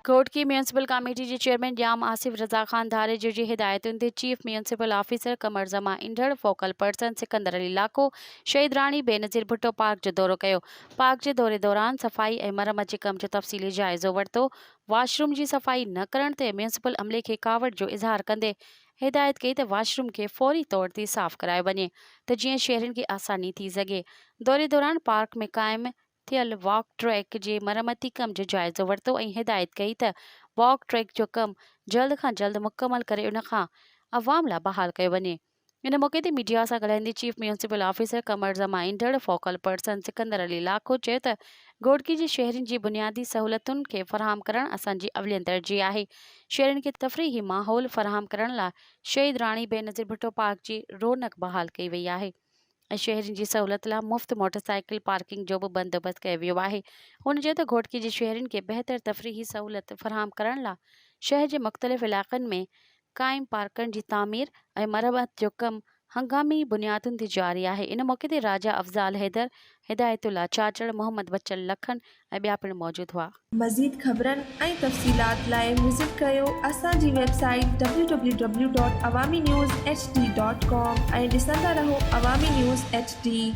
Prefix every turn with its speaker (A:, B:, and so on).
A: Ghotki municipal committee जे chairman जाम आसिफ रज़ा ख़ान धारेजो जी हिदायतुनि ते chief municipal officer कमर ज़मा ईंदड़ फोकल पर्सन सिकंदर अली लाको शहीद राणी बेनज़ीर भुट्टो पार्क जो दौरो कयो। पार्क जे दौरे दौरान सफ़ाई ऐं मरम्मत जे कम जो तफ़सीली जाइज़ो वरितो। वॉशरूम जी सफ़ाई न करण ते म्यूनसिपल अमले खे कावड़ जो इज़हार कंदे हिदायत कई त वॉशरूम खे फौरी तौर ते साफ़ करायो वञे त जीअं शहरियुनि खे आसानी थी सघे। दौरे दौरान पार्क में क़ाइम थियल वॉक ट्रैक जे मरम्मती कम जो जाइज़ो वरितो ऐं हिदायत कई त वॉक ट्रैक जो कम जल्द खां जल्द मुकमल करे उन खां अवाम लाइ बहाल कयो वञे। इन मौक़े ते मीडिया सां ॻाल्हाईंदे चीफ म्यूनसिपल ऑफिसर कमर ज़मा ईंदड़ फोकल पर्सन सिकंदर अली लाखो चयो त घोटकी जे शहरियुनि जी बुनियादी सहूलियतुनि खे फ़राहम करणु असांजी अवलियन तरजीह आहे। शहरियुनि खे तफ़रीही माहौल फ़राहम करण लाइ शहीद राणी बेनज़ीर भुट्टो पार्क जी रौनक बहाल कई वई आहे ऐं शहरियुनि जी सहूलियत लाइ मुफ़्त मोटरसाइकिल पार्किंग जो बि बंदोबस्त कयो वियो आहे। हुन चयो त घोटकी जे शहरियुनि खे बहितर तफ़रीही सहूलियत फ़राहम करण लाइ शहर जे मुख़्तलिफ़ इलाइक़नि में क़ाइम पार्कनि जी तामीर ऐं मरम्मत जो कमु हंगामी बुनियादुनि ते जारी आहे। इन मौक़े ते राजा अफ़ज़ाल हैदर, हिदायतुल्ला चाचड़, मोहम्मद बच्चन लखन ऐं ॿिया पिणु मौजूदु हुआ।
B: मज़ीद ख़बरनि ऐं तफ़सीलात लाइ विज़िट कयो असांजी वेबसाइट www.awamiNewsHD.com ऐं ॾिसंदा रहो अवामी न्यूज़ HD।